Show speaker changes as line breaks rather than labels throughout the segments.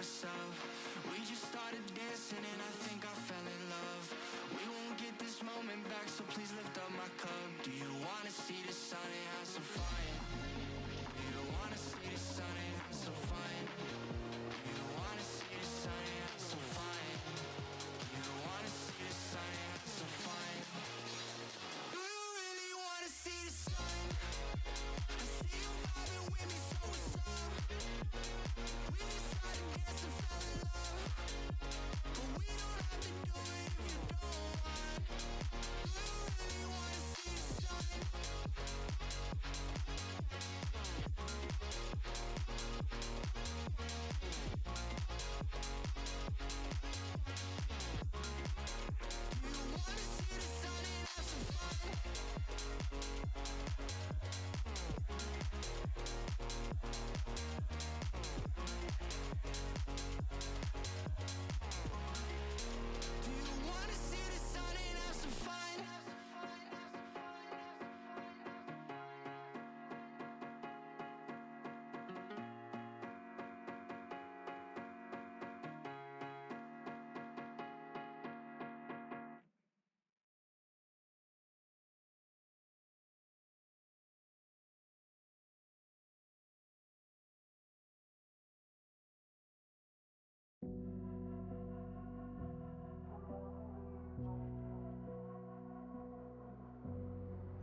myself. We just started dancing and I think I fell in love. We won't get this moment back, so please lift up my cup. Do you wanna see the sun and have some fun? Do you wanna see the sun and have some fun? Do you wanna see the sun and have some fun? Do you wanna see the sun and have some fun? Do you really wanna see the sun? I see you vibing with me, so what's up? We just started dancing, fell in love, but we don't have to do it if you don't want. Do you really wanna see the sun? Do you wanna see the sun and have some fun? Do you wanna see the sun and have some fun?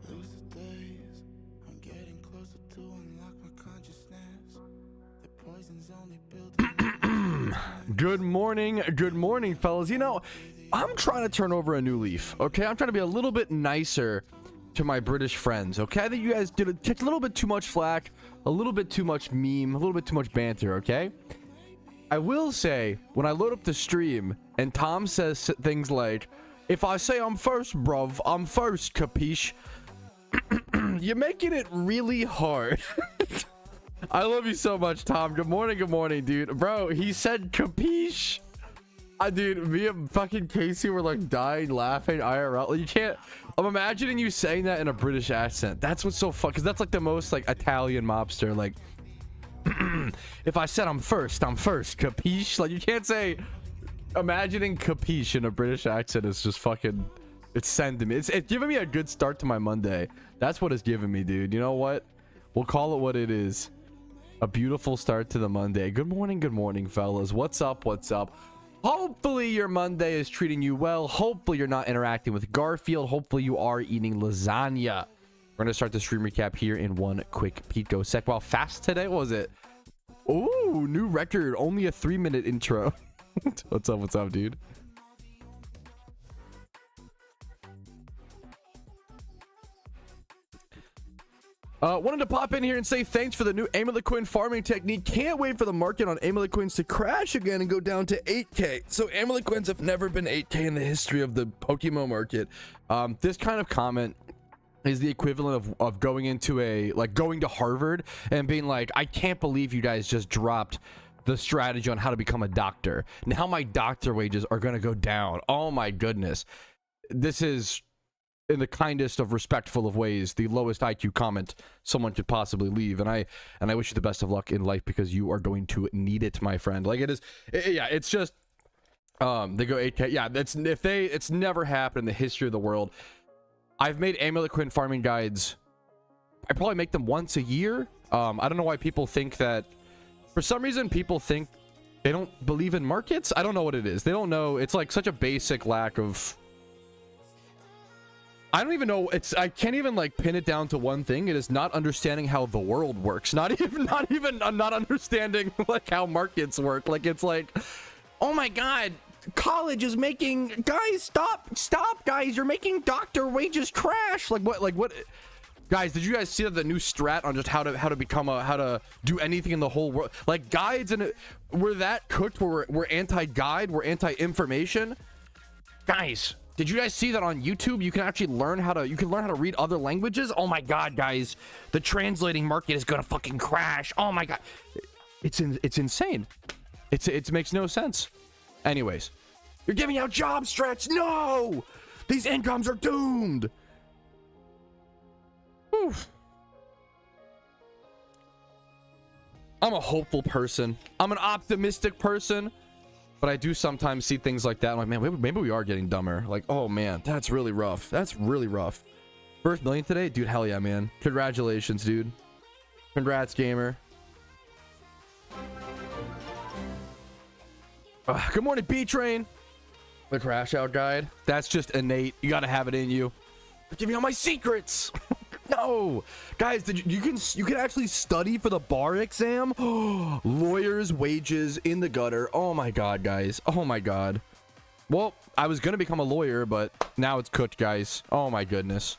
Lose the days, I'm getting closer to unlock my consciousness. The poison's only building.
Good morning, fellas. You know, I'm trying to turn over a new leaf, okay? I'm trying to be a little bit nicer to my British friends, okay? I think you guys took a little bit too much flack, a little bit too much meme, a little bit too much banter, okay? I will say, when I load up the stream and Tom says things like, if I say I'm first, bruv, I'm first, capiche? You're making it really hard. I love you so much, Tom. Good morning, dude. Bro, he said capiche. Dude, me and fucking Casey were like dying laughing IRL. Like, you can't. I'm imagining you saying that in a British accent. That's what's so fun, because that's like the most like Italian mobster. Like, if I said I'm first, capiche? Like, you can't say. Imagining capiche in a British accent is just fucking. It's sending me. It's giving me a good start to my Monday. That's what it's giving me, dude. You know what? We'll call it what it is. A beautiful start to the Monday. Good morning, fellas. What's up? Hopefully your Monday is treating you well. Hopefully you're not interacting with Garfield. Hopefully you are eating lasagna. We're gonna start the stream recap here in one quick pico sec. Wow, fast today. What was it? Ooh, new record. Only a 3-minute intro. What's up, dude? Wanted to pop in here and say thanks for the new amulet coin farming technique. Can't wait for the market on amulet coins to crash again and go down to 8k. So amulet coins have never been 8k in the history of the PokeMMO market. This kind of comment is the equivalent of going into going to Harvard and being like, I can't believe you guys just dropped the strategy on how to become a doctor. Now my doctor wages are going to go down. Oh my goodness. This is, in the kindest of respectful of ways, the lowest IQ comment someone could possibly leave. And I wish you the best of luck in life, because you are going to need it, my friend. Like, it's just they go 8k. Yeah, it's never happened in the history of the world. I've made amulet coin farming guides. I probably make them once a year. I don't know why people think that. For some reason, people think they don't believe in markets. I don't know what it is. They don't know. It's like such a basic lack of. I don't even know. I can't even like pin it down to one thing. It is not understanding how the world works. Not understanding like how markets work. Like, it's like, oh my God, college is making, guys, stop, guys. You're making doctor wages crash. Like what? Guys, did you guys see the new strat on just how to do anything in the whole world? Like, guides, and we're that cooked. We're anti-guide. We're anti-information. Guys, did you guys see that on YouTube? You can actually learn how to read other languages. Oh my God, guys, the translating market is gonna fucking crash. Oh my God, it's insane. It makes no sense. Anyways, you're giving out job strats. No, these incomes are doomed. Oof. I'm a hopeful person. I'm an optimistic person. But I do sometimes see things like that. I'm like, man, maybe we are getting dumber. Like, oh man, that's really rough. That's really rough. First million today? Dude, hell yeah, man. Congratulations, dude. Congrats, gamer. Good morning, B-Train. The crash out guide. That's just innate. You gotta have it in you. I'm giving you all my secrets. No, guys, you can actually study for the bar exam. Lawyers' wages in the gutter. Oh my god, guys. Oh my god. Well, I was gonna become a lawyer, but now it's cooked, guys. Oh my goodness.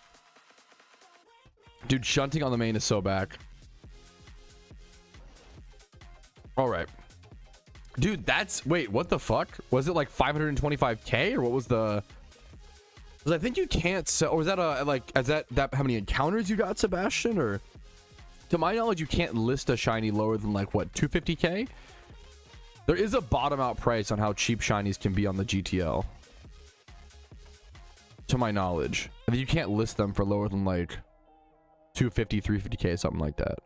Dude, shunting on the main is so back. All right. Dude, that's... Wait, what the fuck? Was it like 525k or what was the... Because I think you can't sell... Or is that a... Like, is that how many encounters you got, Sebastian? Or... To my knowledge, you can't list a shiny lower than like, what, 250k? There is a bottom out price on how cheap shinies can be on the GTL. To my knowledge. I think you can't list them for lower than like 250, 350k, something like that.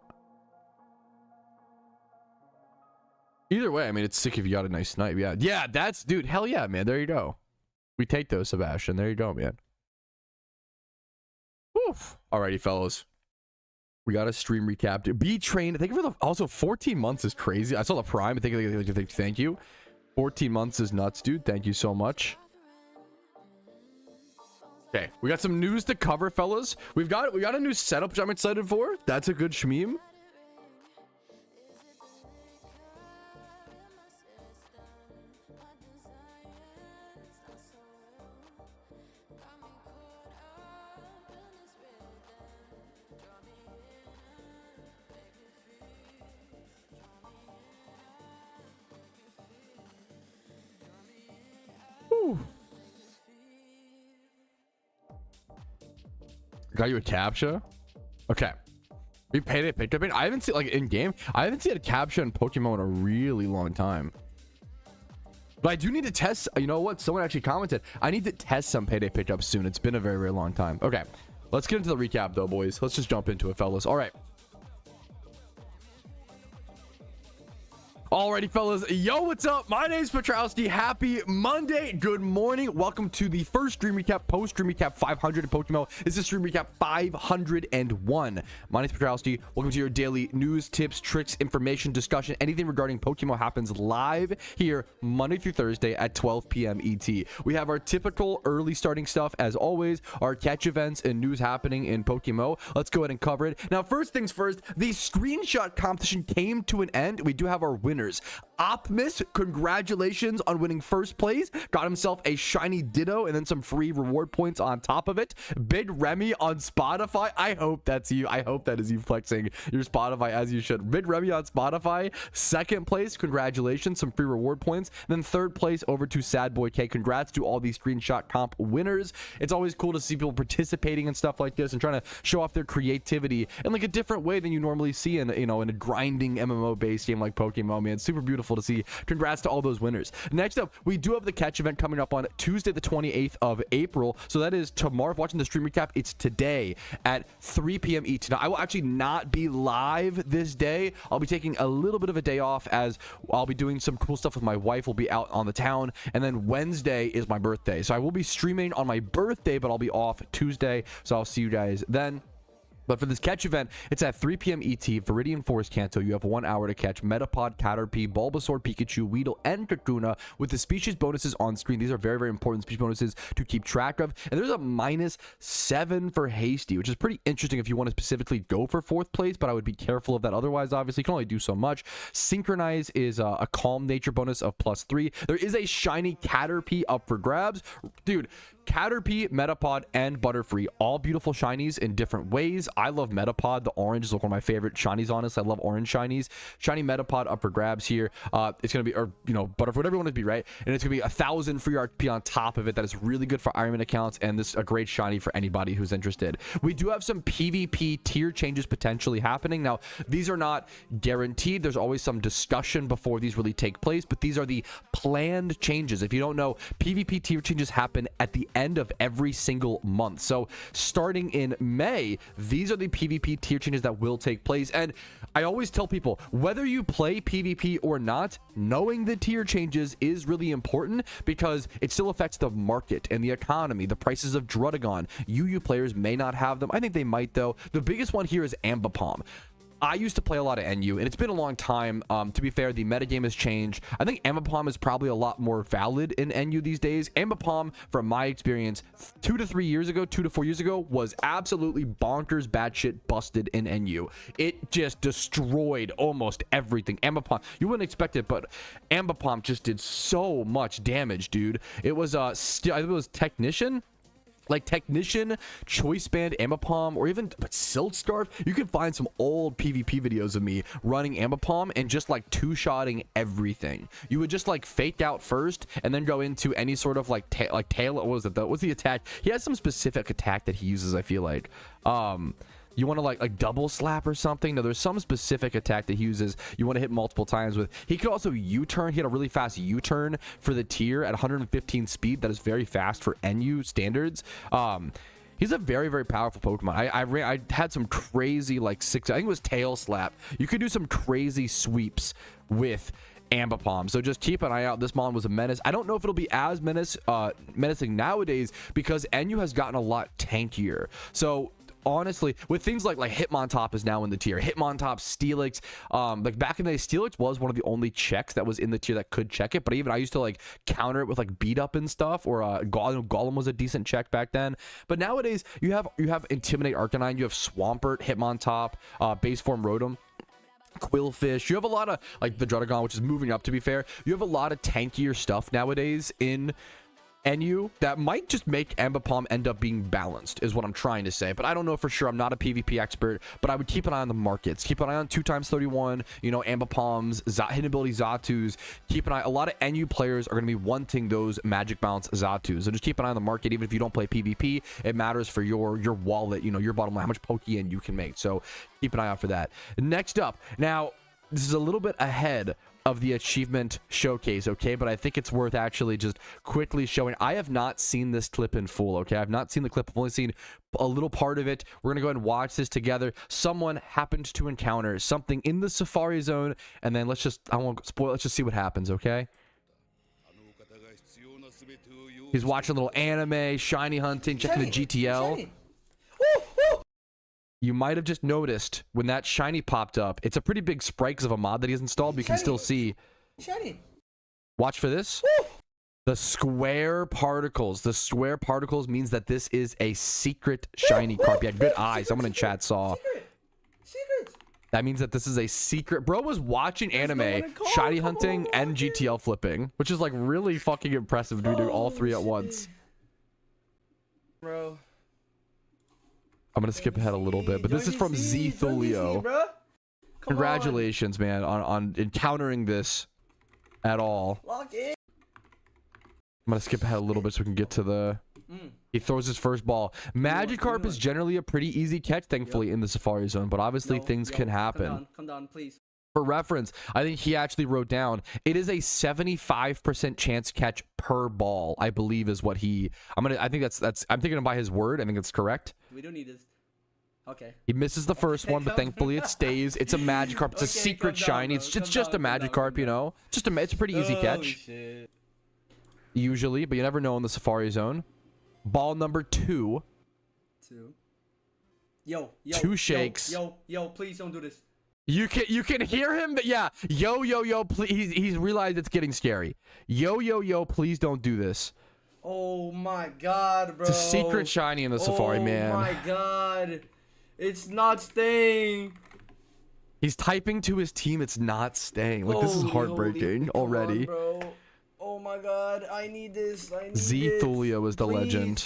Either way, I mean, it's sick if you got a nice snipe. Yeah. Yeah, that's... Dude, hell yeah, man. There you go. We take those, Sebastian. There you go, man. Woof. Alrighty, fellas. We got a stream recap. B-Train. Thank you for the... Also, 14 months is crazy. I saw the prime. Thank you. 14 months is nuts, dude. Thank you so much. Okay. We got some news to cover, fellas. We got a new setup, which I'm excited for. That's a good shmeem. Got you a captcha? Okay. We paid it, picked up it. I haven't seen, like, in game, I haven't seen a captcha in Pokemon in a really long time. But I do need to test. You know what? Someone actually commented. I need to test some payday pickups soon. It's been a very, very long time. Okay. Let's get into the recap, though, boys. Let's just jump into it, fellas. All right. Alrighty, fellas. Yo, what's up? My name's Patrouski. Happy Monday. Good morning. Welcome to the first stream recap, post stream recap 500 in PokeMMO. This is stream recap 501. My name's Patrouski. Welcome to your daily news, tips, tricks, information, discussion. Anything regarding PokeMMO happens live here Monday through Thursday at 12 p.m. ET. We have our typical early starting stuff as always, our catch events and news happening in PokeMMO. Let's go ahead and cover it. Now, first things first, the screenshot competition came to an end. We do have our winners. Optimus, congratulations on winning first place. Got himself a shiny Ditto and then some free reward points on top of it. Big Remy on Spotify. I hope that's you. I hope that is you flexing your Spotify as you should. Big Remy on Spotify. Second place, congratulations, some free reward points. Then third place over to Sad Boy K. Congrats to all these screenshot comp winners. It's always cool to see people participating in stuff like this and trying to show off their creativity in like a different way than you normally see in, you know, in a grinding MMO based game like Pokemon. Man, super beautiful to see. Congrats to all those winners. Next up, we do have the catch event coming up on Tuesday the 28th of April, so that is tomorrow. If watching the stream recap, it's today at 3 p.m. ET. Now, I will actually not be live this day. I'll be taking a little bit of a day off as I'll be doing some cool stuff with my wife. We'll be out on the town, and then Wednesday is my birthday, so I will be streaming on my birthday, but I'll be off Tuesday, so I'll see you guys then. But for this catch event, it's at 3 p.m. ET, Viridian Forest Kanto. You have 1 hour to catch Metapod, Caterpie, Bulbasaur, Pikachu, Weedle, and Kakuna with the species bonuses on screen. These are very, very important species bonuses to keep track of. And there's a -7 for Hasty, which is pretty interesting if you want to specifically go for 4th place, but I would be careful of that. Otherwise, obviously, you can only do so much. Synchronize is a calm nature bonus of +3. There is a shiny Caterpie up for grabs. Dude, Caterpie, Metapod, and Butterfree, all beautiful shinies in different ways. I love Metapod. The orange is like one of my favorite shinies, honestly. I love orange shinies. Shiny Metapod up for grabs here. It's going to be, or, you know, Butterfree, whatever you want it to be, right? And it's going to be 1,000 free RP on top of it. That is really good for Ironman accounts, and this is a great shiny for anybody who's interested. We do have some PvP tier changes potentially happening. Now, these are not guaranteed. There's always some discussion before these really take place, but these are the planned changes. If you don't know, PvP tier changes happen at the end of every single month. So starting in May, these are the PvP tier changes that will take place. And I always tell people, whether you play PvP or not, knowing the tier changes is really important because it still affects the market and the economy, the prices of Drudagon. UU players may not have them. I think they might, though. The biggest one here is Ambipom. I used to play a lot of NU, and it's been a long time. To be fair, the metagame has changed. I think Ambipom is probably a lot more valid in NU these days. Ambipom, from my experience, 2 to 4 years ago, was absolutely bonkers, batshit busted in NU. It just destroyed almost everything. Ambipom, you wouldn't expect it, but Ambipom just did so much damage, dude. It was I think it was Technician. Like Technician, Choice Band, Ambipom, or even Silt Scarf. You can find some old PvP videos of me running Ambipom and just like two-shotting everything. You would just like fake out first and then go into any sort of like tail. What was it though? What's the attack? He has some specific attack that he uses, I feel like. You want to like double slap or something? No, there's some specific attack that he uses you want to hit multiple times with. He could also U-turn. He had a really fast U-turn for the tier at 115 speed. That is very fast for NU standards. He's a very, very powerful Pokemon. I had some crazy like I think it was Tail Slap. You could do some crazy sweeps with Ambipom, so just keep an eye out. This mon was a menace. I don't know if it'll be as menacing nowadays because NU has gotten a lot tankier. So honestly, with things like Hitmontop is now in the tier. Hitmontop, Steelix, like back in the day, Steelix was one of the only checks that was in the tier that could check it. But even I used to like counter it with like beat up and stuff. Or Golem was a decent check back then. But nowadays, you have Intimidate Arcanine, you have Swampert, Hitmontop, Base Form Rotom, Quillfish. You have a lot of like the Drudagon, which is moving up. To be fair, you have a lot of tankier stuff nowadays in NU that might just make Ambipom end up being balanced, is what I'm trying to say. But I don't know for sure. I'm not a PvP expert, but I would keep an eye on the markets. Keep an eye on 2x31, you know, Ambipoms, hidden ability Zatus. Keep an eye. A lot of NU players are going to be wanting those magic bounce Zatus. So just keep an eye on the market. Even if you don't play PvP, it matters for your wallet, you know, your bottom line, how much Pokeyen you can make. So keep an eye out for that. Next up, now this is a little bit ahead of the achievement showcase, okay, but I think it's worth actually just quickly showing. I have not seen this clip in full, okay? I've not seen the clip. I've only seen a little part of it. We're gonna go ahead and watch this together. Someone happened to encounter something in the Safari Zone, and then I won't spoil, let's just see what happens, okay? He's watching a little anime, shiny hunting, checking the GTL. You might have just noticed when that shiny popped up. It's a pretty big sprite because of a mod that he's installed, but you can still see.
Shiny.
Watch for this. The square particles. The square particles means that this is a secret shiny carp. Yeah, good eye. Someone in chat saw.
Secret.
That means that this is a secret. Bro was watching anime, shiny hunting, and GTL flipping, which is like really fucking impressive to do all three at once.
Bro.
I'm gonna skip ahead a little bit, but this is from Z Thulio. Congratulations, man, on encountering this at all.
Lock in.
I'm gonna skip ahead a little bit so we can get to the. He throws his first ball. Magikarp is generally a pretty easy catch, thankfully, in the Safari Zone, but obviously things can happen.
Come down, please.
For reference, I think he actually wrote down it is a 75% chance catch per ball, I believe is what he. I think that's I'm taking him by his word. I think that's correct.
We don't need this. Okay.
He misses the first one, but thankfully it stays. It's a Magikarp. It's a secret shiny. It's just a Magikarp, you know. It's a pretty easy catch.
Shit.
Usually, but you never know in the Safari Zone. Ball number 2.
Yo.
2 shakes.
Yo, please don't do this.
You can hear him, but yeah. Yo, please. He's realized it's getting scary. Yo, please don't do this.
Oh my god, bro.
It's a secret shiny in the Safari, man.
Oh my god. It's not staying.
He's typing to his team. It's not staying. Like, this is heartbreaking already.
Come on, bro. Oh my god. I need this.
Z Thulio is the legend.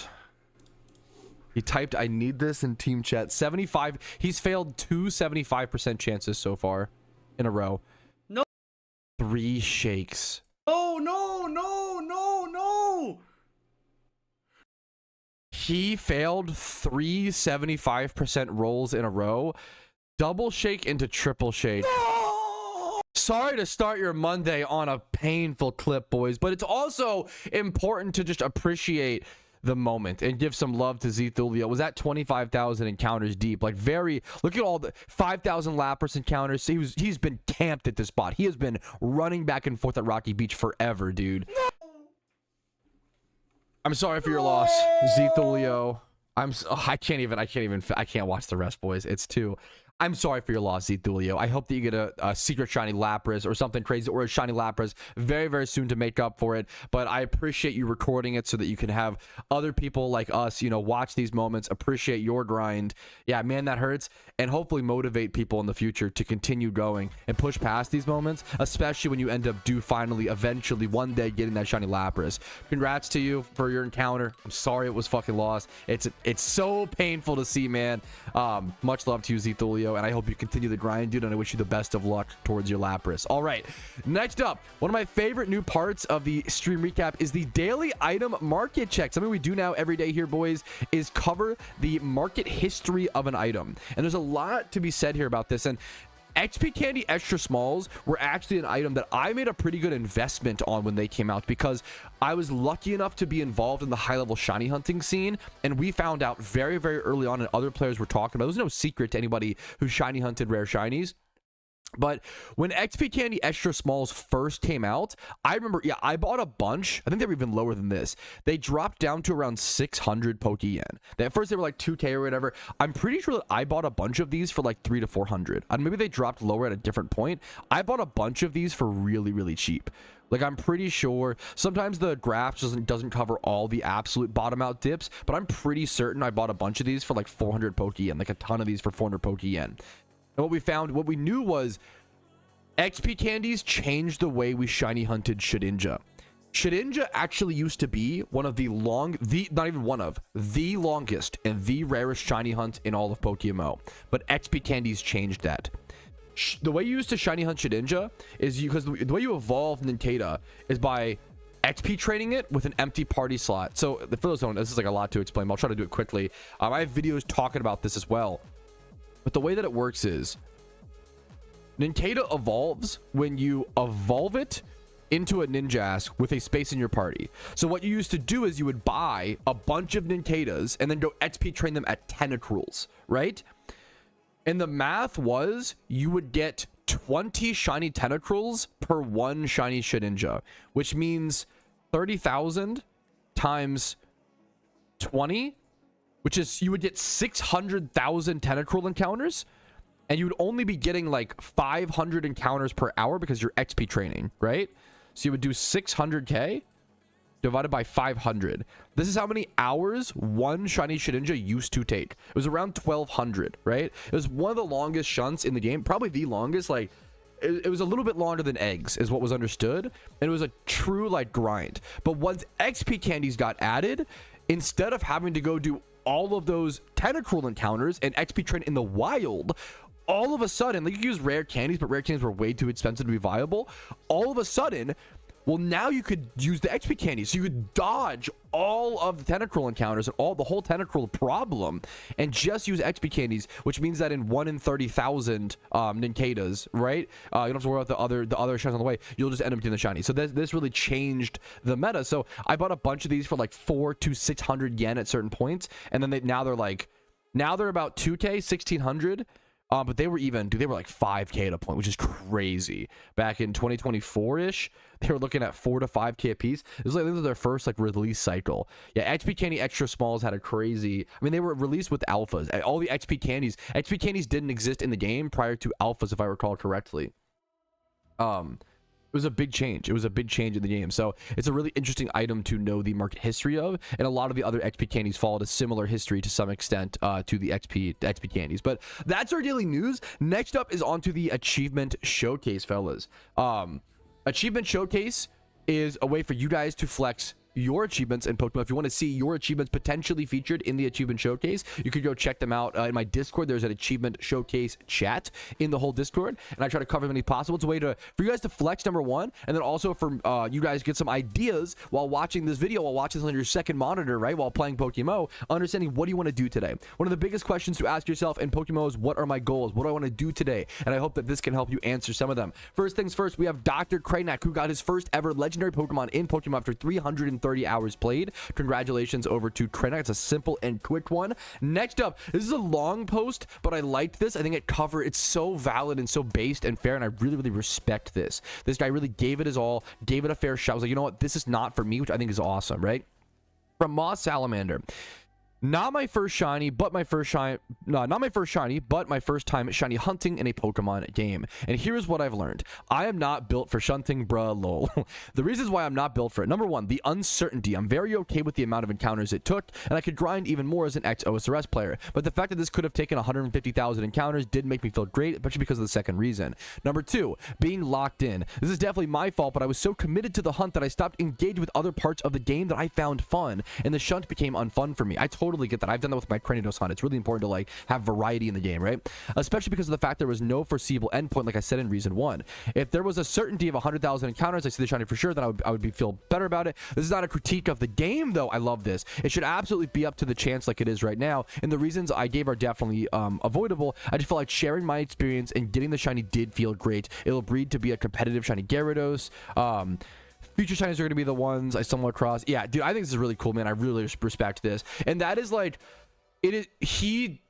He typed, I need this in team chat. 75. He's failed 2 75% chances so far in a row.
No.
3 shakes.
Oh, no.
He failed 3 75% rolls in a row. Double shake into triple shake.
No!
Sorry to start your Monday on a painful clip, boys, but it's also important to just appreciate the moment and give some love to Zthulio. Was at 25,000 encounters deep. Like, very, look at all the 5,000 Lapras encounters. He's been camped at this spot. He has been running back and forth at Rocky Beach forever, dude. I'm sorry for your loss, Zthulio. I can't watch the rest, boys. It's too. I'm sorry for your loss, Zthulio. I hope that you get a secret shiny Lapras or something crazy, or a shiny Lapras very, very soon to make up for it. But I appreciate you recording it so that you can have other people like us, you know, watch these moments, appreciate your grind. Yeah, man, that hurts. And hopefully motivate people in the future to continue going and push past these moments, especially when you end up finally, eventually, one day getting that shiny Lapras. Congrats to you for your encounter. I'm sorry it was fucking lost. It's so painful to see, man. Much love to you, Zthulio. And I hope you continue the grind, dude, and I wish you the best of luck towards your Lapras. All right, next up, one of my favorite new parts of the stream recap is the daily item market check. Something we do now every day here, boys, is cover the market history of an item. And there's a lot to be said here about this. And XP Candy Extra Smalls were actually an item that I made a pretty good investment on when they came out, because I was lucky enough to be involved in the high-level shiny hunting scene, and we found out very, very early on, and other players were talking about it. It was no secret to anybody who shiny hunted rare shinies. But when XP Candy Extra Smalls first came out, I remember, yeah, I bought a bunch. I think they were even lower than this. They dropped down to around 600 Pokeyen. At first, they were like 2K or whatever. I'm pretty sure that I bought a bunch of these for like 300 to 400. And maybe they dropped lower at a different point. I bought a bunch of these for really, really cheap. Like, I'm pretty sure sometimes the graph doesn't cover all the absolute bottom out dips, but I'm pretty certain I bought a bunch of these for like 400 Pokeyen, like a ton of these for 400 Pokeyen. And what we knew was XP candies changed the way we shiny hunted Shedinja. Shedinja actually used to be one of the longest and the rarest shiny hunt in all of PokeMMO. But XP candies changed that. The way you used to shiny hunt Shedinja is because the way you evolve Nincada is by XP training it with an empty party slot. So for those who don't know, this is like a lot to explain, but I'll try to do it quickly. I have videos talking about this as well. But the way that it works is Nincada evolves when you evolve it into a Ninjask with a space in your party. So what you used to do is you would buy a bunch of Nincadas and then go XP train them at Tentacruels, right? And the math was you would get 20 shiny Tentacruels per one shiny Shedinja, which means 30,000 times 20, which is you would get 600,000 Tentacruel encounters, and you would only be getting like 500 encounters per hour because you're XP training, right? So you would do 600k divided by 500. This is how many hours one shiny Shedinja used to take. It was around 1200, right? It was one of the longest shunts in the game, probably the longest. Like, it was a little bit longer than eggs is what was understood, and it was a true like grind. But once XP candies got added, instead of having to go do all of those Tentacruel encounters and XP train in the wild, all of a sudden, like, you use rare candies, but rare candies were way too expensive to be viable. All of a sudden, well, now you could use the XP candies, so you could dodge all of the Tentacruel encounters and the whole Tentacruel problem, and just use XP candies, which means that in 1 in 30,000 Nincadas, right? You don't have to worry about the other shines on the way. You'll just end up getting the shiny. So this really changed the meta. So I bought a bunch of these for like 400 to 600 yen at certain points, and then now they're about 2K, 1,600. But they were like 5K at a point, which is crazy. Back in 2024-ish, they were looking at 4 to 5K a piece. It was like, this was their first like release cycle. Yeah, XP Candy Extra Smalls had a crazy, I mean, they were released with alphas. All the XP candies didn't exist in the game prior to alphas, if I recall correctly. It was a big change. It was a big change in the game. So it's a really interesting item to know the market history of. And a lot of the other XP candies followed a similar history to some extent to the XP candies. But that's our daily news. Next up is onto the achievement showcase, fellas. Achievement showcase is a way for you guys to flex your achievements in Pokemon. If you want to see your achievements potentially featured in the achievement showcase, you could go check them out in my Discord. There's an achievement showcase chat in the whole Discord, and I try to cover as many possible. It's a way for you guys to flex, number one, and then also for you guys get some ideas while watching this video, while watching this on your second monitor, right, while playing PokeMMO, understanding what do you want to do today. One of the biggest questions to ask yourself in PokeMMO is, what are my goals? What do I want to do today? And I hope that this can help you answer some of them. First things first, we have Dr. Kraynak, who got his first ever legendary Pokemon in PokeMMO after 330 130 hours played. Congratulations over to Trina. It's a simple and quick one. Next up, this is a long post, but I liked this. I think it's so valid and so based and fair, and I really, really respect this. This guy really gave it his all, gave it a fair shot. I was like, you know what? This is not for me, which I think is awesome, right? From Moss Salamander. Not my first shiny, but my first shiny. No, not my first shiny, but my first time shiny hunting in a Pokemon game. And here's what I've learned: I am not built for shunting, bruh, lol. The reasons why I'm not built for it: number one, the uncertainty. I'm very okay with the amount of encounters it took, and I could grind even more as an ex-OSRS player. But the fact that this could have taken 150,000 encounters did make me feel great, especially because of the second reason. Number two, being locked in. This is definitely my fault, but I was so committed to the hunt that I stopped engaging with other parts of the game that I found fun, and the shunt became unfun for me. I totally get that. I've done that with my Cranidos hunt. It's really important to like have variety in the game, right? Especially because of the fact there was no foreseeable endpoint, like I said in reason 1. If there was a certainty of 100,000 encounters, I see the shiny for sure, then I would feel better about it. This is not a critique of the game, though. I love this. It should absolutely be up to the chance like it is right now, and the reasons I gave are definitely avoidable. I just feel like sharing my experience and getting the shiny did feel great. It'll breed to be a competitive shiny Gyarados. Future shinies are going to be the ones I stumble across. Yeah, dude, I think this is really cool, man. I really respect this. And that is like, he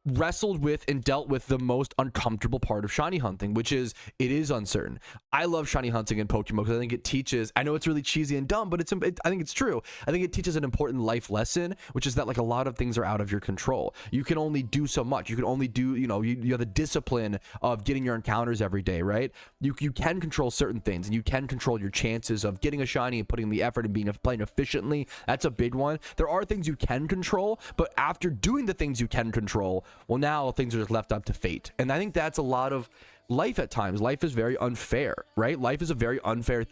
wrestled with and dealt with the most uncomfortable part of shiny hunting, which is it is uncertain. I love shiny hunting in Pokemon because I think it teaches, I know it's really cheesy and dumb, but I think it's true. I think it teaches an important life lesson, which is that like a lot of things are out of your control. You can only do so much. You can only do, you have the discipline of getting your encounters every day, right? You can control certain things, and you can control your chances of getting a shiny and putting the effort and playing efficiently. That's a big one. There are things you can control, but after doing the things you can control, well, now things are just left up to fate. And I think that's a lot of life at times. Life is very unfair, right? Life is a very unfair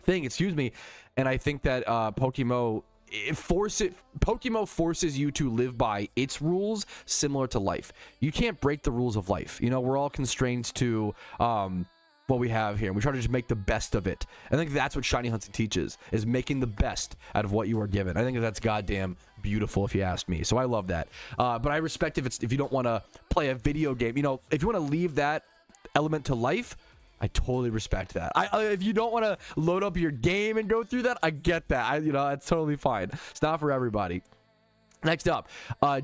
thing, excuse me. And I think that PokeMMO forces you to live by its rules, similar to life. You can't break the rules of life. We're all constrained to what we have here, and we try to just make the best of it. I think that's what shiny hunting teaches, is making the best out of what you are given. I think that's goddamn beautiful, if you ask me. So I love that. But I respect if you don't want to play a video game, if you want to leave that element to life, I totally respect that. If you don't want to load up your game and go through that, I get that. It's totally fine. It's not for everybody. Next up,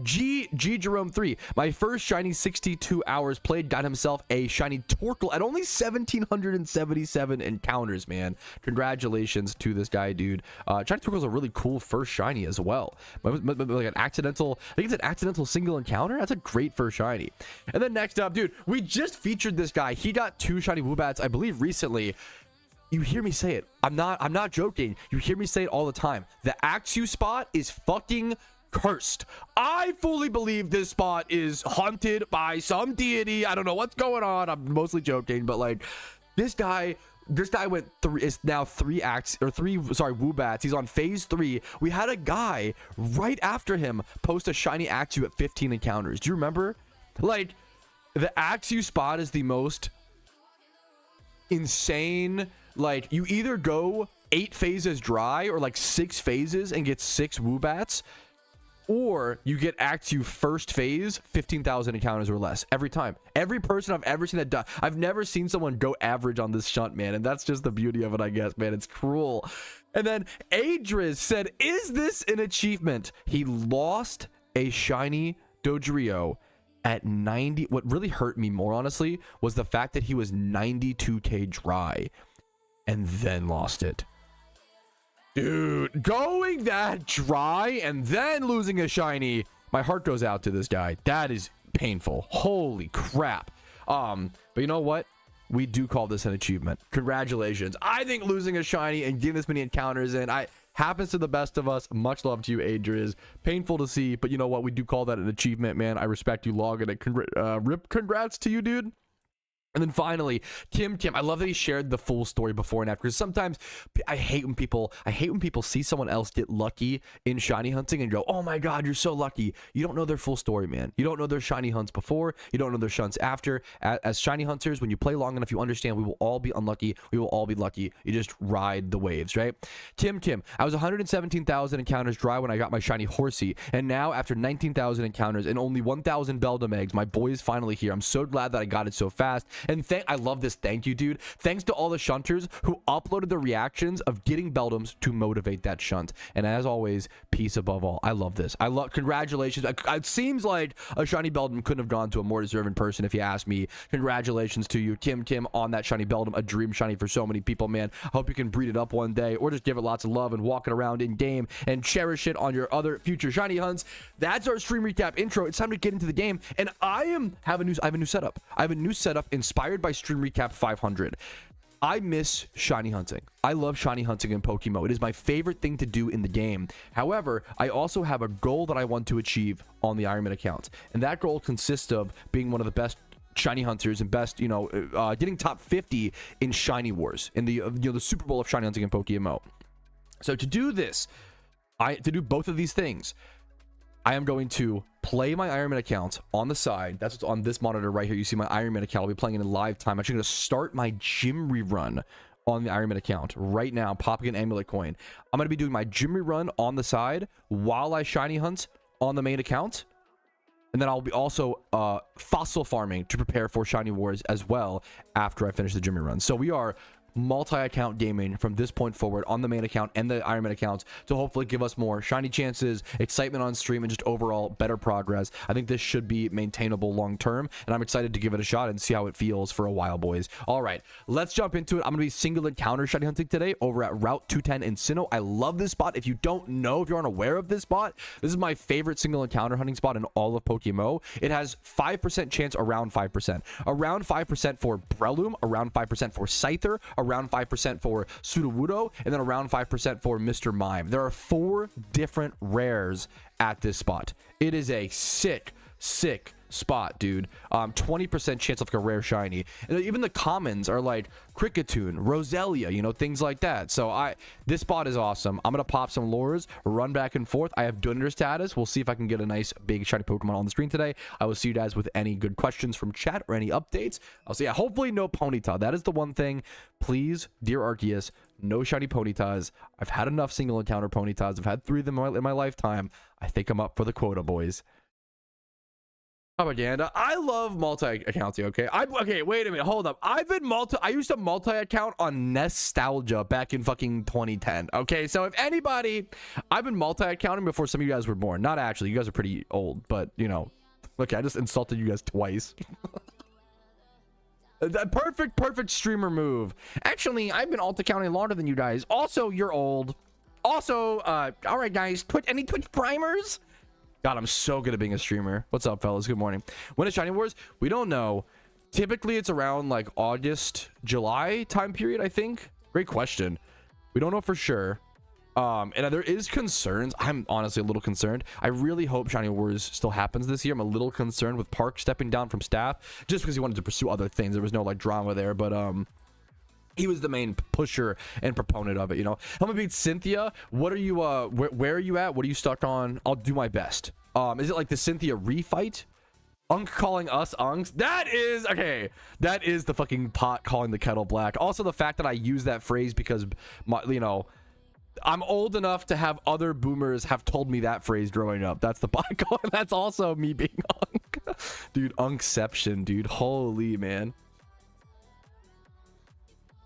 G Jerome 3. My first shiny 62 hours played, got himself a shiny Torkoal at only 1,777 encounters, man. Congratulations to this guy, dude. Shiny Torkoal is a really cool first shiny as well. Like an accidental, I think it's an accidental single encounter. That's a great first shiny. And then next up, dude, we just featured this guy. He got 2 shiny Woobats, I believe, recently. You hear me say it. I'm not joking. You hear me say it all the time. The Axew spot is fucking cursed. I fully believe this spot is haunted by some deity. I don't know what's going on. I'm mostly joking, but like this guy went is now 3 Woobats. He's on phase 3. We had a guy right after him post a shiny Axew at 15 encounters. Do you remember? Like, the Axew spot is the most insane. Like, you either go 8 phases dry or like 6 phases and get 6 Woobats, or you get Axew first phase, 15,000 encounters or less every time. Every person I've ever seen that done. I've never seen someone go average on this shunt, man. And that's just the beauty of it, I guess, man. It's cruel. And then Adriz said, is this an achievement? He lost a shiny Dodrio at 90. What really hurt me more, honestly, was the fact that he was 92k dry and then lost it. Dude, going that dry and then losing a shiny, my heart goes out to this guy. That is painful. Holy crap. But you know what? We do call this an achievement. Congratulations. I think losing a shiny and getting this many encounters in, happens to the best of us. Much love to you, Adriz. Painful to see, but you know what? We do call that an achievement, man. I respect you logging it. Congrats to you, dude. And then finally, Kim, I love that he shared the full story before and after, because sometimes I hate when people see someone else get lucky in shiny hunting and go, oh my god, you're so lucky. You don't know their full story, man. You don't know their shiny hunts before, you don't know their shunts after. As shiny hunters, when you play long enough, you understand we will all be unlucky, we will all be lucky. You just ride the waves, right? Kim, I was 117,000 encounters dry when I got my shiny Horsey, and now after 19,000 encounters and only 1,000 Beldum eggs, my boy is finally here. I'm so glad that I got it so fast, And I love this. Thank you, dude. Thanks to all the shunters who uploaded the reactions of getting Beldums to motivate that shunt. And as always, peace above all. I love this. Congratulations. It seems like a shiny Beldum couldn't have gone to a more deserving person if you ask me. Congratulations to you, Kim, on that shiny Beldum. A dream shiny for so many people, man. I hope you can breed it up one day, or just give it lots of love and walk it around in game and cherish it on your other future shiny hunts. That's our stream recap intro. It's time to get into the game, and I have a new setup. I have a new setup inspired by Stream Recap 500. I miss shiny hunting. I love shiny hunting in PokeMMO. It is my favorite thing to do in the game. However, I also have a goal that I want to achieve on the Ironman account, and that goal consists of being one of the best shiny hunters and best, getting top 50 in shiny wars in the the Super Bowl of shiny hunting in PokeMMO. So to do this, to do both of these things, I am going to play my Ironman account on the side. That's what's on this monitor right here. You see my Ironman account. I'll be playing it in live time. I'm actually going to start my gym rerun on the Ironman account right now, popping an amulet coin. I'm going to be doing my gym rerun on the side while I shiny hunt on the main account. And then I'll be also fossil farming to prepare for shiny wars as well after I finish the gym rerun. So we are multi-account gaming from this point forward on the main account and the Ironman accounts to hopefully give us more shiny chances, excitement on stream, and just overall better progress. I think this should be maintainable long term, and I'm excited to give it a shot and see how it feels for a while, boys. All right, let's jump into it. I'm gonna be single encounter shiny hunting today over at Route 210 in Sinnoh. I love this spot. If you don't know, if you're unaware of this spot, this is my favorite single encounter hunting spot in all of PokeMMO. It has 5% chance, around 5%, around 5% for Breloom, around 5% for Scyther, around 5% for Sudowoodo, and then around 5% for Mr. Mime. There are 4 different rares at this spot. It is a sick spot, dude. 20% chance of like a rare shiny, and even the commons are like Cricketune, Roselia, things like that. So this spot is awesome. I'm gonna pop some lures, run back and forth. I have Dunder status. We'll see if I can get a nice big shiny Pokemon on the screen today. I will see you guys with any good questions from chat or any updates. I'll see. Hopefully no Ponyta. That is the one thing. Please, dear Arceus, no shiny Ponytas. I've had enough single encounter Ponytas. I've had 3 of them in my lifetime. I think I'm up for the quota, boys. Propaganda. I love multi-accounting, okay? Okay, wait a minute, hold up. I used to multi-account on Nostalgia back in fucking 2010, okay? So if anybody, I've been multi-accounting before some of you guys were born. Not actually, you guys are pretty old, but, look, I just insulted you guys twice. That perfect streamer move. Actually, I've been alt-accounting longer than you guys. Also, you're old. Also, all right, guys, any Twitch primers? God, I'm so good at being a streamer. What's up, fellas? Good morning. When is Shiny Wars? We don't know. Typically, it's around like August, July time period, I think. Great question. We don't know for sure. And there is concerns. I'm honestly a little concerned. I really hope Shiny Wars still happens this year. I'm a little concerned with Park stepping down from staff just because he wanted to pursue other things. There was no like drama there, but he was the main pusher and proponent of it, Help me beat Cynthia. What are you where are you at? What are you stuck on? I'll do my best. Is it like the Cynthia refight? Unk calling us unks? That is okay. That is the fucking pot calling the kettle black. Also the fact that I use that phrase because I'm old enough to have other boomers have told me that phrase growing up. That's the pot calling. That's also me being unk. Dude, unkception, dude. Holy man.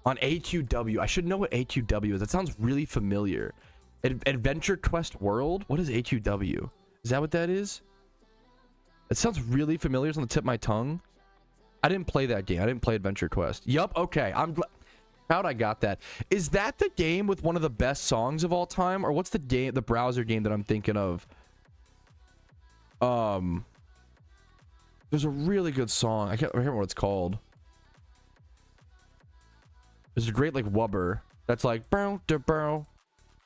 On AQW. I should know what AQW is. That sounds really familiar. Adventure Quest World? What is AQW? Is that what that is? It sounds really familiar. It's on the tip of my tongue. I didn't play that game. I didn't play Adventure Quest. Yup. Okay. I'm proud I got that. Is that the game with one of the best songs of all time? Or what's the browser game that I'm thinking of? There's a really good song. I can't remember what it's called. There's a great like wubber that's like bow to bow,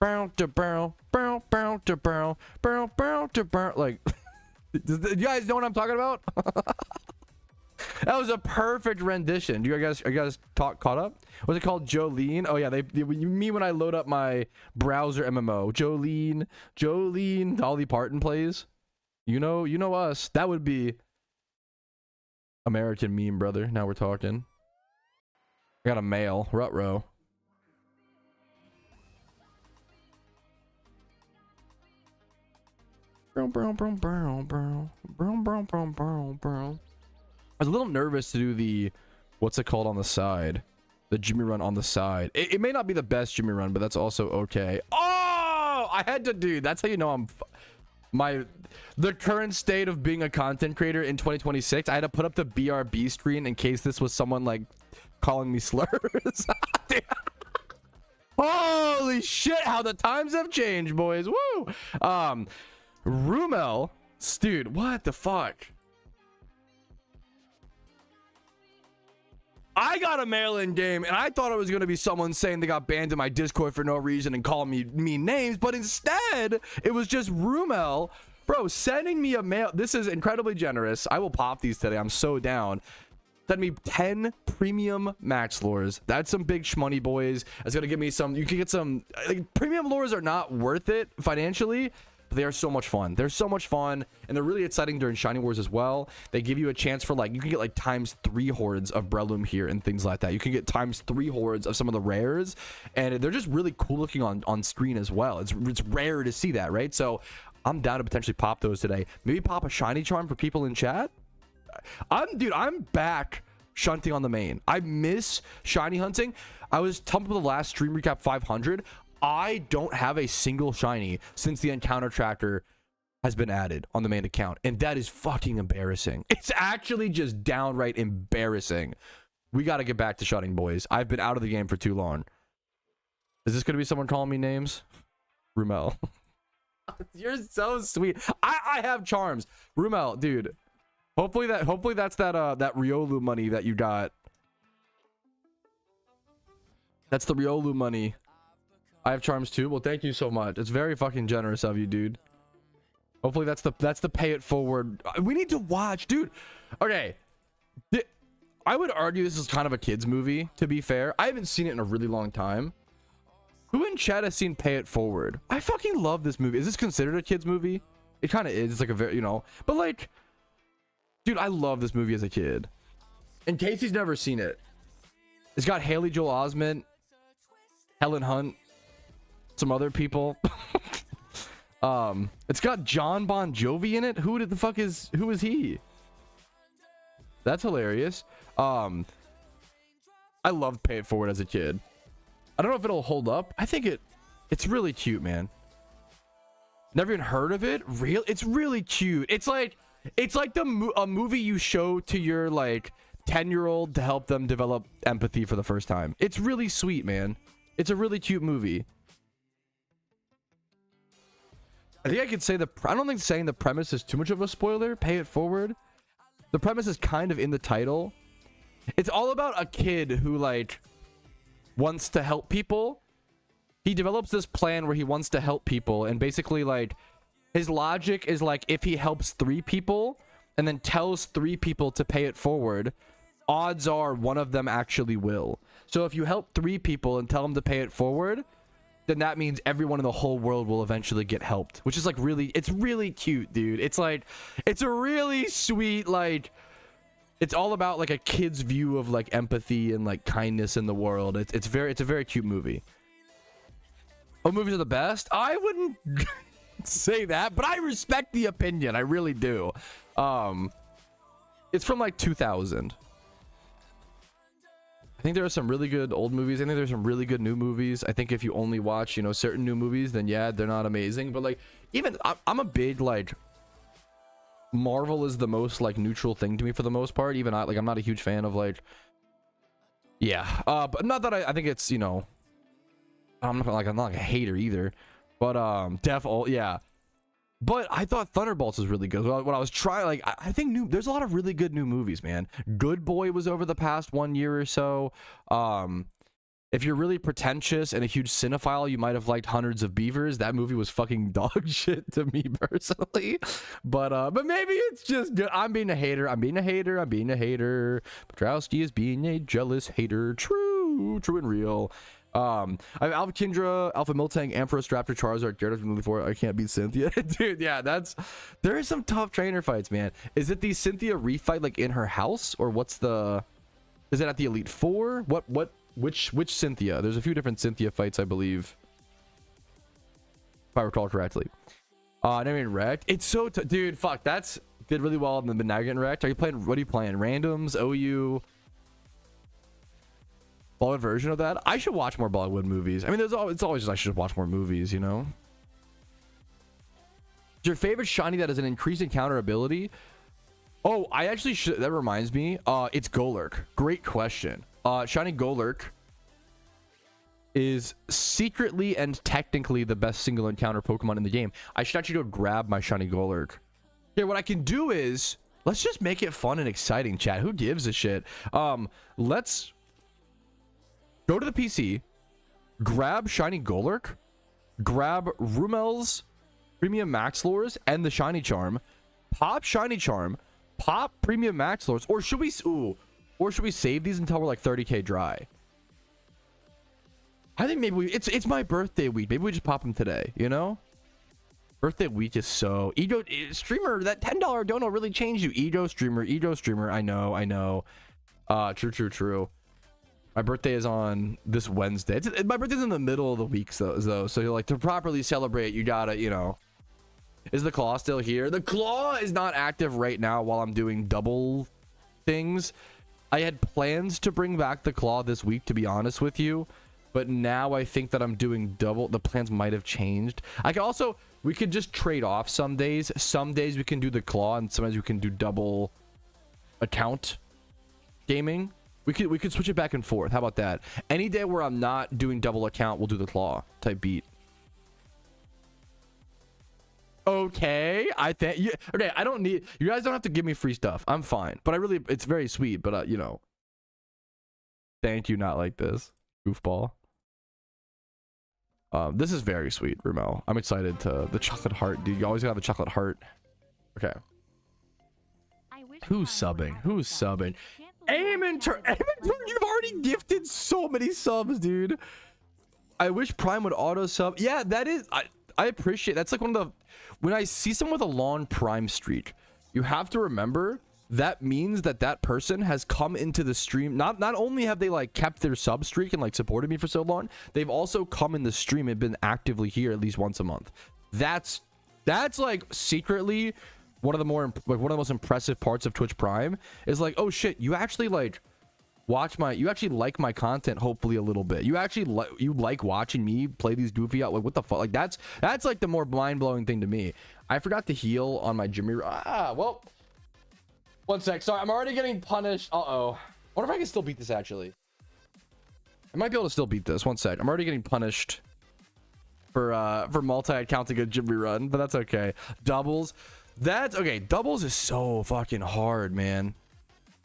bow to bow, bow bow to bow, bow bow to bow. Like, do you guys know what I'm talking about? That was a perfect rendition. Do you guys caught up? What's it called? Jolene? Oh yeah, me when I load up my browser MMO. Jolene, Dolly Parton plays. You know us. That would be American meme, brother. Now we're talking. I got a mail. Ruh-roh. I was a little nervous to do the what's it called on the side? The Jimmy run on the side. It may not be the best Jimmy run, but that's also okay. Oh, I had to do. That's how you know I'm the current state of being a content creator in 2026. I had to put up the BRB screen in case this was someone like calling me slurs. Holy shit, how the times have changed, boys. Woo. Rumel, dude, what the fuck? I got a mail-in game and I thought it was going to be someone saying they got banned in my Discord for no reason and calling me mean names, but instead it was just Rumel, bro, sending me a mail. This is incredibly generous. I will pop these today. I'm so down. Send me 10 premium max lures. That's some big shmoney, boys. That's gonna give me some. You can get some like, premium lures are not worth it financially, but they are so much fun. They're so much fun, and they're really exciting during Shiny Wars as well. They give you a chance for like, you can get like ×3 hordes of Breloom here and things like that. You can get ×3 hordes of some of the rares, and they're just really cool looking on screen as well. It's rare to see that, right? So I'm down to potentially pop those today. Maybe pop a shiny charm for people in chat. I'm back shunting on the main. I miss shiny hunting. I was telling people the last stream recap 500. I don't have a single shiny since the encounter tracker has been added on the main account, and that is fucking embarrassing. It's actually just downright embarrassing. We got to get back to shunting, boys. I've been out of the game for too long. Is this gonna be someone calling me names? Rumel. You're so sweet. I have charms. Rumel, dude. Hopefully that's that Riolu money that you got. That's the Riolu money. I have charms too. Well, thank you so much. It's very fucking generous of you, dude. Hopefully that's the pay it forward. We need to watch, dude. Okay. I would argue this is kind of a kids movie, to be fair. I haven't seen it in a really long time. Who in chat has seen Pay It Forward? I fucking love this movie. Is this considered a kids movie? It kind of is. It's like a very, you know, but like, dude, I love this movie as a kid. In case he's never seen it, it's got Haley Joel Osment, Helen Hunt, some other people. It's got John Bon Jovi in it. Who is he? That's hilarious. I loved Pay It Forward as a kid. I don't know if it'll hold up. I think it's really cute, man. Never even heard of it. It's really cute. It's like a movie you show to your like 10-year-old to help them develop empathy for the first time. It's really sweet, man. It's a really cute movie. I think I could say I don't think saying the premise is too much of a spoiler. Pay It Forward. The premise is kind of in the title. It's all about a kid who like wants to help people. He develops this plan where he wants to help people, and basically like his logic is like, if he helps 3 people and then tells 3 people to pay it forward, odds are one of them actually will. So if you help 3 people and tell them to pay it forward, then that means everyone in the whole world will eventually get helped, which is like it's really cute, dude. It's like, it's a really sweet, like, it's all about like a kid's view of like empathy and like kindness in the world. It's a very cute movie. Oh, movies are the best? I wouldn't say that, but I respect the opinion. I really do. It's from like 2000. I think there are some really good old movies. I think there's some really good new movies. I think if you only watch, you know, certain new movies, then yeah, they're not amazing. But like, even I'm a big like, Marvel is the most like neutral thing to me for the most part. Even I'm not a huge fan of like, yeah. But not that I think it's, you know, I'm not like a hater either. But yeah. But I thought Thunderbolts was really good. When I was trying, like, I think there's a lot of really good new movies, man. Good Boy was over the past 1 year or so. If you're really pretentious and a huge cinephile, you might have liked Hundreds of Beavers. That movie was fucking dog shit to me personally. But maybe it's just good. I'm being a hater. Patrouski is being a jealous hater. True and real. I have Alpha Kindra, Alpha Miltank, Ampharos, Raptor, Charizard, Gyarados, before I can't beat Cynthia. Dude, yeah, there is some tough trainer fights, man. Is it the Cynthia refight like in her house, or is it at the Elite Four? Which Cynthia? There's a few different Cynthia fights, I believe, if I recall correctly. Never even wrecked. It's so dude, fuck, did really well in the now getting wrecked. What are you playing? Randoms, OU? Bollywood version of that. I should watch more Bollywood movies. I mean, it's always just I should watch more movies, you know. Is your favorite shiny that has an increased encounter ability? Oh, I actually should. That reminds me. It's Golurk. Great question. Shiny Golurk is secretly and technically the best single encounter Pokemon in the game. I should actually go grab my shiny Golurk. Okay, what I can do is let's just make it fun and exciting, chat. Who gives a shit? Let's go to the PC, grab shiny Golurk, grab Rumel's Premium Max Lures and the Shiny Charm, pop Shiny Charm, pop Premium Max Lures, or should we save these until we're like 30k dry? I think maybe it's my birthday week. Maybe we just pop them today, you know? Birthday week is so Ego streamer, that $10 dono really changed you. Ego streamer. I know. True. My birthday is on this Wednesday. My birthday's in the middle of the week, though. So like to properly celebrate, you gotta, you know. Is the claw still here? The claw is not active right now while I'm doing double things. I had plans to bring back the claw this week, to be honest with you, but now I think that I'm doing double. The plans might have changed. We could just trade off some days. Some days we can do the claw, and sometimes we can do double account gaming. We could switch it back and forth. How about that? Any day where I'm not doing double account, we'll do the claw type beat. Okay, I think you. Okay, I don't need. You guys don't have to give me free stuff. I'm fine. But it's very sweet. But you know, thank you. Not like this, goofball. This is very sweet, Rumel. I'm excited to the chocolate heart, dude. You always gotta have a chocolate heart. Okay. Who's subbing? Amintor, you've already gifted so many subs, dude. I wish Prime would auto sub. Yeah, that is. I appreciate. That's like one of the. When I see someone with a long Prime streak, you have to remember that means that person has come into the stream. Not only have they like kept their sub streak and like supported me for so long, they've also come in the stream and been actively here at least once a month. That's like secretly one of the most impressive parts of Twitch Prime is like, oh shit, you actually like you actually like my content, hopefully a little bit. You actually like watching me play these goofy out. Like, what the fuck? Like, that's like the more mind-blowing thing to me. I forgot to heal on my Jimmy. Well, one sec. Sorry, I'm already getting punished. I wonder if I can still beat this, actually. I might be able to still beat this. One sec. I'm already getting punished for multi-accounting a Jimmy run, but that's okay. Doubles. That's okay. Doubles is so fucking hard, man.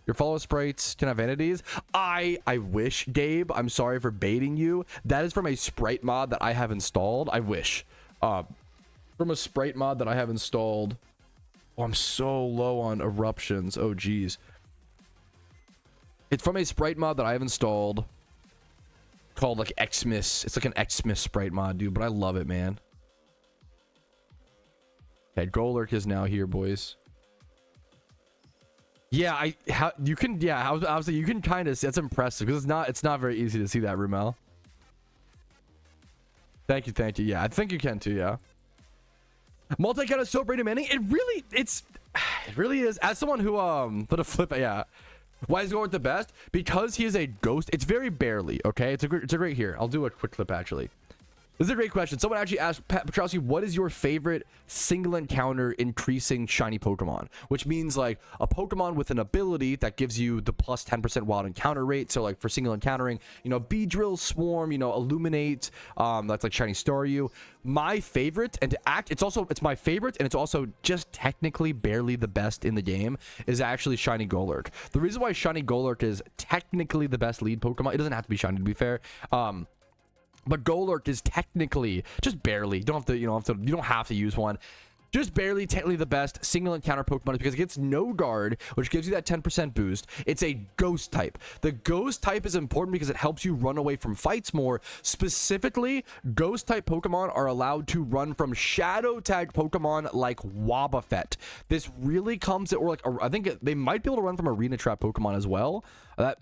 Your follow sprites can have vanities. I wish, Gabe. I'm sorry for baiting you. That is from a sprite mod that I have installed. I wish. From a sprite mod that I have installed. Oh, I'm so low on eruptions. Oh, geez. It's from a sprite mod that I have installed called like Xmas. It's like an Xmas sprite mod, dude. But I love it, man. Okay, Golurk is now here, boys. Yeah, you can. Yeah, I was like, you can kind of. That's impressive because it's not very easy to see that, Rumel. Thank you. Yeah, I think you can too. Yeah. Multi-count is so brain demanding. It really is. As someone who put a flip. Yeah. Why is he going with the best? Because he is a ghost. It's very barely. Okay. It's a great here. I'll do a quick clip actually. This is a great question. Someone actually asked Patrouski, what is your favorite single encounter increasing shiny Pokemon? Which means like a Pokemon with an ability that gives you the plus 10% wild encounter rate. So like for single encountering, you know, Beedrill, Swarm, you know, Illuminate, that's like Shiny Staryu. My favorite, and it's my favorite, and it's also just technically barely the best in the game, is actually Shiny Golurk. The reason why Shiny Golurk is technically the best lead Pokemon, it doesn't have to be shiny to be fair. But Golurk is technically just barely. You don't have to use one. Just barely technically the best single encounter Pokemon because it gets no guard, which gives you that 10% boost. It's a ghost type. The ghost type is important because it helps you run away from fights more. Specifically, ghost type Pokemon are allowed to run from shadow tag Pokemon like Wobbuffet. This really comes, or like, I think they might be able to run from arena trap Pokemon as well.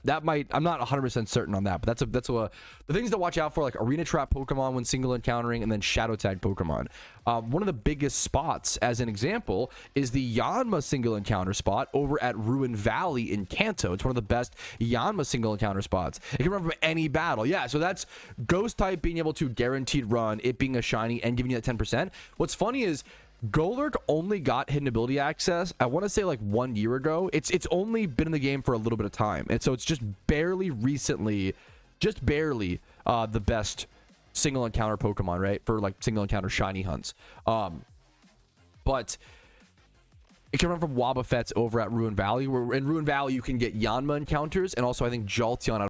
That might, I'm not 100% certain on that, but that's the things to watch out for, like arena trap Pokemon when single encountering, and then shadow tag Pokemon. One of the biggest spots, as an example, is the Yanma single encounter spot over at Ruin Valley in Kanto. It's one of the best Yanma single encounter spots. It can run from any battle. Yeah, so that's Ghost type being able to guaranteed run, it being a shiny, and giving you that 10%. What's funny is Golurk only got hidden ability access, I want to say like 1 year ago. It's only been in the game for a little bit of time, and so it's just barely recently, the best single encounter Pokemon, right, for like single encounter shiny hunts. But it can run from Wobbuffets over at Ruin Valley, where in Ruin Valley you can get Yanma encounters, and also I think Jolteon